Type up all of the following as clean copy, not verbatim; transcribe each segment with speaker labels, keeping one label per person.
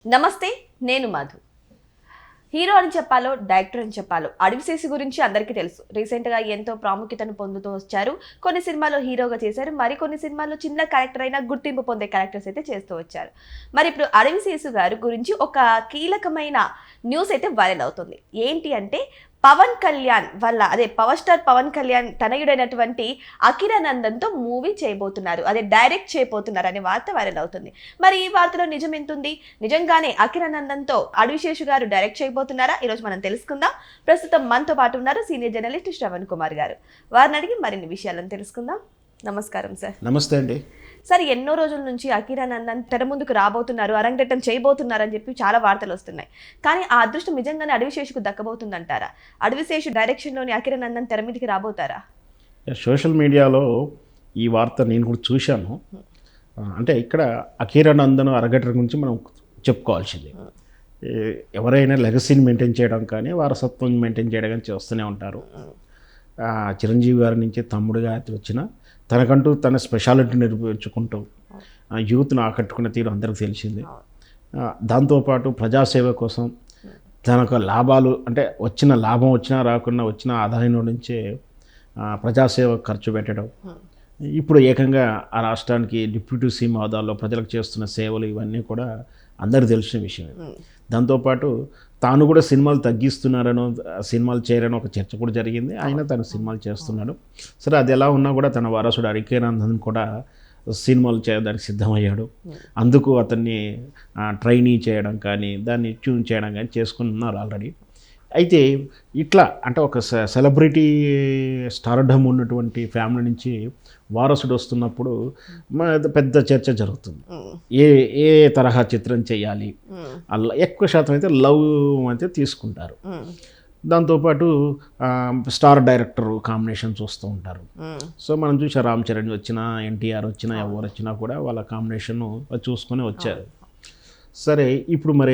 Speaker 1: నమస్తే, నేను మధు. హీరో అని చెప్పాలో, డైరెక్టర్ అని చెప్పాలో, అడవిశేషు గురించి అందరికీ తెలుసు. రీసెంట్గా ఎంతో ప్రాముఖ్యతను పొందుతూ వచ్చారు. కొన్ని సినిమాల్లో హీరోగా చేశారు, మరికొన్ని సినిమాల్లో చిన్న క్యారెక్టర్ అయినా గుర్తింపు పొందే క్యారెక్టర్స్ అయితే చేస్తూ వచ్చారు. మరి ఇప్పుడు అడవిశేషు గారు గురించి ఒక కీలకమైన న్యూస్ అయితే వైరల్ అవుతుంది. ఏంటి అంటే పవన్ కళ్యాణ్ వల్ల పవర్ స్టార్ పవన్ కళ్యాణ్ తనయుడైనటువంటి అకిరానందన్తో మూవీ చేయబోతున్నారు, డైరెక్ట్ చేయబోతున్నారు అనే వార్త వైరల్ అవుతుంది. మరి ఈ వార్తలో నిజం ఎంతుంది? నిజంగానే అకిరానందన్తో అడవిశేషు గారు డైరెక్ట్ చేయబోతున్నారా? ఈరోజు మనం తెలుసుకుందాం. ప్రస్తుతం మనతో పాటు ఉన్నారు సీనియర్ జర్నలిస్ట్ శ్రవణ్ కుమార్ గారు. వారిని అడిగి మరిన్ని విషయాలను తెలుసుకుందాం. నమస్కారం సార్.
Speaker 2: నమస్తే అండి.
Speaker 1: సార్, ఎన్నో రోజుల నుంచి అకిరానందన్ తెర ముందుకు రాబోతున్నారు, అరంగేటం చేయబోతున్నారు అని చెప్పి చాలా వార్తలు వస్తున్నాయి. కానీ ఆ అదృష్టం నిజంగానే అడవిశేషుకు దక్కబోతుందంటారా? అడవిశేషు డైరెక్షన్లోని అకిరానందన్ తెర మీదకి రాబోతారా?
Speaker 2: సోషల్ మీడియాలో ఈ వార్త నేను కూడా చూశాను. అంటే ఇక్కడ అకిరానందన్ అరంగేట్రం గురించి మనం చెప్పుకోవాల్సింది. ఎవరైనా లెగసీని మెయింటైన్ చేయడం కానీ వారసత్వం మెయింటైన్ చేయడం కానీ చేస్తూనే ఉంటారు. చిరంజీవి గారి నుంచి తమ్ముడుగా వచ్చిన తనకంటూ తన స్పెషాలిటీ నిరూపించుకుంటూ యూత్ను ఆకట్టుకున్న తీరు అందరికీ తెలిసింది. దాంతోపాటు ప్రజాసేవ కోసం తనకు లాభాలు అంటే వచ్చిన లాభం వచ్చినా రాకున్నా వచ్చిన ఆదాయం నుంచే ప్రజాసేవ ఖర్చు పెట్టడం, ఇప్పుడు ఏకంగా ఆ రాష్ట్రానికి డిప్యూటీ సీఎం హోదాలో ప్రజలకు చేస్తున్న సేవలు ఇవన్నీ కూడా అందరికీ తెలిసిన విషయమే. దాంతోపాటు తాను కూడా సినిమాలు తగ్గిస్తున్నారనో సినిమాలు చేయరని ఒక చర్చ కూడా జరిగింది. ఆయన తను సినిమాలు చేస్తున్నాడు. సరే, అది ఎలా ఉన్నా కూడా తన వారసుడు అకిరానందన్ కూడా సినిమాలు చేయడానికి సిద్ధమయ్యాడు. అందుకు అతన్ని ట్రైనీ చేయడం కానీ దాన్ని ట్యూన్ చేయడం కానీ చేసుకున్నారు ఆల్రెడీ. అయితే ఇట్లా అంటే ఒక సెలబ్రిటీ స్టార్డమ్ ఉన్నటువంటి ఫ్యామిలీ నుంచి వారసుడు వస్తున్నప్పుడు పెద్ద చర్చ జరుగుతుంది. ఏ తరహా చిత్రం చేయాలి, అలా ఎక్కువ శాతం అయితే లవ్ అయితే తీసుకుంటారు. దాంతోపాటు స్టార్ డైరెక్టర్ కాంబినేషన్ చూస్తూ ఉంటారు. సో మనం చూసా రామ్ చరణ్ వచ్చినా, ఎన్టీఆర్ వచ్చినా, ఎవరు వచ్చినా కూడా వాళ్ళ కాంబినేషన్ చూసుకొని వచ్చారు. సరే, ఇప్పుడు మరి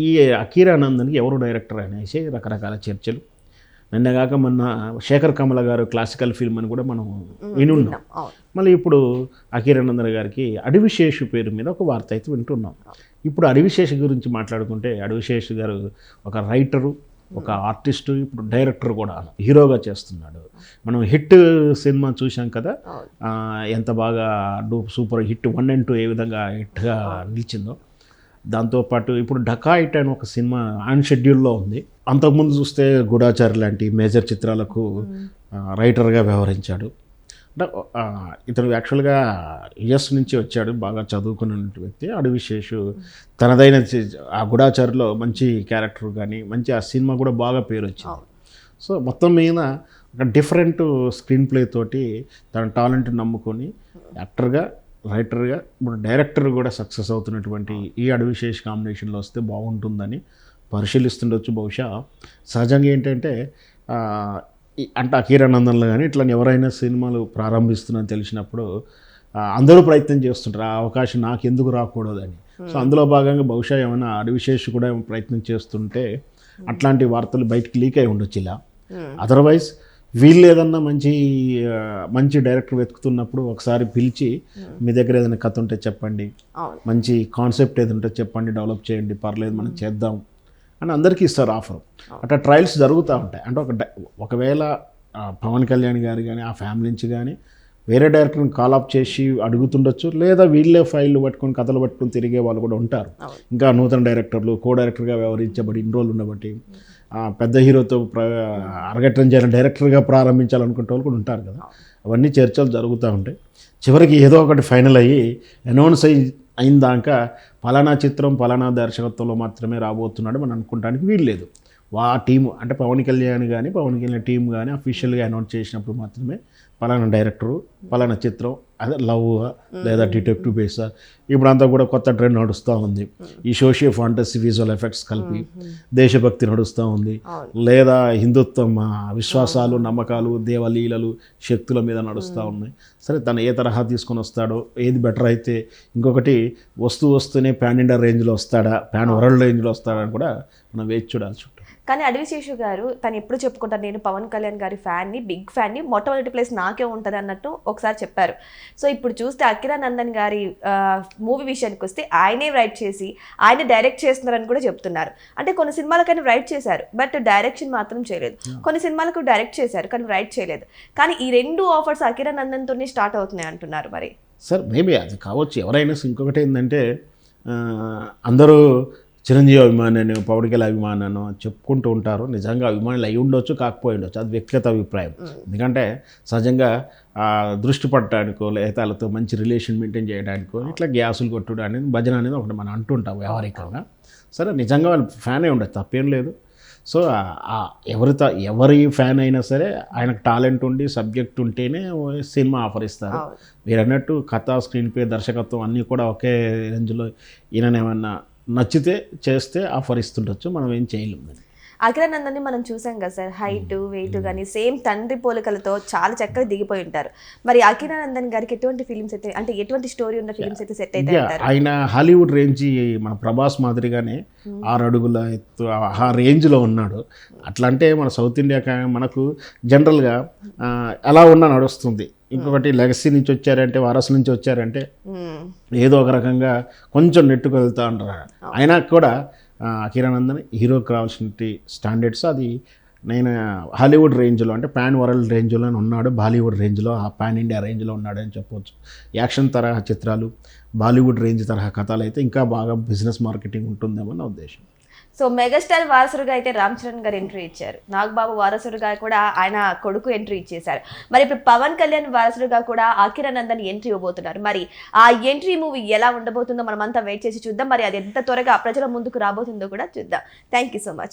Speaker 2: ఈ అకిరానందన్కి ఎవరు డైరెక్టర్ అనేసి రకరకాల చర్చలు. నిన్నగాక మొన్న శేఖర్ కమల గారు క్లాసికల్ ఫిల్మ్ అని కూడా మనం వినున్నాం. మళ్ళీ ఇప్పుడు అకిరానందన్ గారికి అడవిశేషు పేరు మీద ఒక వార్త అయితే వింటున్నాం. ఇప్పుడు అడవిశేషు గురించి మాట్లాడుకుంటే అడవిశేషు గారు ఒక రైటరు, ఒక ఆర్టిస్టు, ఇప్పుడు డైరెక్టర్ కూడా హీరోగా చేస్తున్నాడు. మనం హిట్ సినిమా చూసాం కదా, ఎంత బాగా సూపర్ హిట్ 1 and 2 ఏ విధంగా హిట్గా నిలిచిందో. దాంతోపాటు ఇప్పుడు డకాయిట్ అని ఒక సినిమా ఆన్ షెడ్యూల్లో ఉంది. అంతకుముందు చూస్తే గూఢాచారి లాంటి మేజర్ చిత్రాలకు రైటర్గా వ్యవహరించాడు. అంటే ఇతను యాక్చువల్గా యుఎస్ నుంచి వచ్చాడు, బాగా చదువుకున్న వ్యక్తి. అడవిశేషు తనదైన ఆ గూఢాచారిలో మంచి క్యారెక్టర్ కానీ మంచి ఆ సినిమా కూడా బాగా పేరు వచ్చింది. సో మొత్తం మీద ఒక డిఫరెంట్ స్క్రీన్ ప్లే తోటి తన టాలెంట్ నమ్ముకొని యాక్టర్గా, రైటర్గా, ఇప్పుడు డైరెక్టర్ కూడా సక్సెస్ అవుతున్నటువంటి ఈ అడవిశేష్ కాంబినేషన్లో వస్తే బాగుంటుందని పరిశీలిస్తుండొచ్చు. బహుశా సహజంగా ఏంటంటే అంటే అకిరానందన్లో కానీ ఇట్లా ఎవరైనా సినిమాలు ప్రారంభిస్తున్నారని తెలిసినప్పుడు అందరూ ప్రయత్నం చేస్తుంటారు, ఆ అవకాశం నాకు ఎందుకు రాకూడదని. సో అందులో భాగంగా బహుశా ఏమైనా అడవిశేష్ కూడా ప్రయత్నం చేస్తుంటే అట్లాంటి వార్తలు బయటికి లీక్ అయి ఉండొచ్చు ఇలా. అదర్వైజ్ వీళ్ళు ఏదన్నా మంచి డైరెక్టర్ వెతుకుతున్నప్పుడు ఒకసారి పిలిచి మీ దగ్గర ఏదైనా కథ ఉంటే చెప్పండి, మంచి కాన్సెప్ట్ ఏది ఉంటే చెప్పండి, డెవలప్ చేయండి, పర్లేదు మనం చేద్దాం అని అందరికీ ఇస్తారు ఆఫర్. అట్లా ట్రయల్స్ జరుగుతూ ఉంటాయి. అంటే ఒకవేళ పవన్ కళ్యాణ్ గారు కానీ ఆ ఫ్యామిలీ నుంచి కానీ వేరే డైరెక్టర్ని కాల్ అప్ చేసి అడుగుతుండొచ్చు, లేదా వీళ్ళే ఫైళ్ళు పట్టుకొని కథలు పట్టుకొని తిరిగే వాళ్ళు కూడా ఉంటారు. ఇంకా నూతన డైరెక్టర్లు కో డైరెక్టర్గా వ్యవహరించబడి ఇన్ని రోజులు ఉండబట్టి పెద్ద హీరోతో అరగట్టం చేయాలని డైరెక్టర్గా ప్రారంభించాలనుకుంటే వాళ్ళు కూడా ఉంటారు కదా. అవన్నీ చర్చలు జరుగుతూ ఉంటాయి. చివరికి ఏదో ఒకటి ఫైనల్ అయ్యి అనౌన్స్ అయిన దాకా పలానా చిత్రం పలానా దర్శకత్వంలో మాత్రమే రాబోతున్నాడు మనం అనుకోవడానికి వీల్లేదు. ఆ టీము అంటే పవన్ కళ్యాణ్ కానీ పవన్ కళ్యాణ్ టీం కానీ అఫీషియల్గా అనౌన్స్ చేసినప్పుడు మాత్రమే పలానా డైరెక్టరు పలానా చిత్రం, అదే లవ్ లేదా డిటెక్టివ్ బేసా, ఇప్పుడు అంతా కూడా కొత్త ట్రెండ్ నడుస్తూ ఉంది. ఈ సోషియో ఫాంటసీ విజువల్ ఎఫెక్ట్స్ కలిపి దేశభక్తి నడుస్తూ ఉంది, లేదా హిందుత్వం విశ్వాసాలు, నమ్మకాలు, దేవలీలలు, శక్తుల మీద నడుస్తూ ఉన్నాయి. సరే, తను ఏ తరహా తీసుకొని వస్తాడో, ఏది బెటర్ అయితే, ఇంకొకటి వస్తూనే పాన్ ఇండియా రేంజ్లో వస్తాడా, పాన్ వరల్డ్ రేంజ్లో వస్తాడా అని కూడా మనం వేచి చూడాల్సి ఉంటుంది.
Speaker 1: కానీ అడవిశేషు గారు తను ఎప్పుడు చెప్పుకుంటారు, నేను పవన్ కళ్యాణ్ గారి ఫ్యాన్ని, బిగ్ ఫ్యాన్ని, మొట్టమొదటి ప్లేస్ నాకే ఉంటుంది అన్నట్టు ఒకసారి చెప్పారు. సో ఇప్పుడు చూస్తే అకిరా నందన్ గారి మూవీ విషయానికి వస్తే ఆయనే రైట్ చేసి ఆయనే డైరెక్ట్ చేస్తున్నారని కూడా చెప్తున్నారు. అంటే కొన్ని సినిమాలకైనా రైట్ చేశారు, బట్ డైరెక్షన్ మాత్రం చేయలేదు. కొన్ని సినిమాలకు డైరెక్ట్ చేశారు కానీ రైట్ చేయలేదు. కానీ ఈ 2 ఆఫర్స్ అకిరా నందన్తోనే స్టార్ట్ అవుతున్నాయి అంటున్నారు. మరి
Speaker 2: సార్ మేబీ అది కావచ్చు. ఎవరైనా ఇంకొకటి ఏంటంటే అందరూ చిరంజీవి అభిమానాన్ని, పవన్ కళ్యాణ్ అభిమానాన్ని చెప్పుకుంటూ ఉంటారు. నిజంగా అభిమానులు అయి ఉండొచ్చు, కాకపోయి ఉండొచ్చు, అది వ్యక్తిగత అభిప్రాయం. ఎందుకంటే సహజంగా దృష్టి పట్టడానికో లేదా వాళ్ళతో మంచి రిలేషన్ మెయింటైన్ చేయడానికో ఇట్లా గ్యాసులు కొట్టుడు అనేది భజన అనేది ఒకటి మనం అంటుంటాం వ్యవహారికంగా. సరే నిజంగా వాళ్ళు ఫ్యానే ఉండదు, తప్పేం లేదు. సో ఎవరి ఫ్యాన్ అయినా సరే ఆయనకు టాలెంట్ ఉండి సబ్జెక్ట్ ఉంటేనే సినిమా ఆఫర్ ఇస్తారు. మీరు అన్నట్టు కథ, స్క్రీన్ ప్లే, దర్శకత్వం అన్నీ కూడా ఒకే రేంజ్లో ఈయననేమన్నా నచ్చితే చేస్తే ఆఫర్ ఇస్తుండొచ్చు, మనం ఏం చేయలేము.
Speaker 1: అకిరా నందన్ని మనం చూసాం కదా సార్, హైట్ వెయిట్ కానీ సేమ్ తండ్రి పోలికలతో చాలా చక్కగా దిగిపోయి ఉంటారు. మరి అకిరా నందన్ గారికి ఎటువంటి ఫిలిమ్స్ అయితే, అంటే ఎటువంటి స్టోరీ ఉన్న ఫిలిమ్స్ అయితే సెట్ అయితే
Speaker 2: ఆయన హాలీవుడ్ రేంజ్ మన ప్రభాస్ మాదిరిగానే 6 అడుగుల ఎత్తు ఆ రేంజ్లో ఉన్నాడు. అట్లా అంటే మన సౌత్ ఇండియా మనకు జనరల్గా అలా ఉన్న నడుస్తుంది. ఇంకొకటి లెగసీ నుంచి వచ్చారంటే, వారసు నుంచి వచ్చారంటే ఏదో ఒక రకంగా కొంచెం నెట్టుకు వెళ్తూ ఉంటారు. అయినా కూడా అకిరా నందన్ హీరోకి రావాల్సిన స్టాండర్డ్స్ అది నేను హాలీవుడ్ రేంజ్లో అంటే పాన్ వరల్డ్ రేంజ్లో ఉన్నాడు, బాలీవుడ్ రేంజ్లో, పాన్ ఇండియా రేంజ్లో ఉన్నాడు అని చెప్పవచ్చు. యాక్షన్ తరహా చిత్రాలు, బాలీవుడ్ రేంజ్ తరహా కథలు అయితే ఇంకా బాగా బిజినెస్ మార్కెటింగ్ ఉంటుందేమో నా ఉద్దేశం.
Speaker 1: సో మెగాస్టార్ వారసుడుగా అయితే రామ్ చరణ్ గారు ఎంట్రీ ఇచ్చారు, నాగబాబు వారసుడుగా కూడా ఆయన కొడుకు ఎంట్రీ ఇచ్చేశారు. మరి ఇప్పుడు పవన్ కళ్యాణ్ వారసుడుగా కూడా అకిరా నందన్ ఎంట్రీ ఇవ్వబోతున్నారు. మరి ఆ ఎంట్రీ మూవీ ఎలా ఉండబోతుందో మనమంతా వెయిట్ చేసి చూద్దాం. మరి అది ఎంత త్వరగా ప్రజల ముందుకు రాబోతుందో కూడా చూద్దాం. Thank you so much.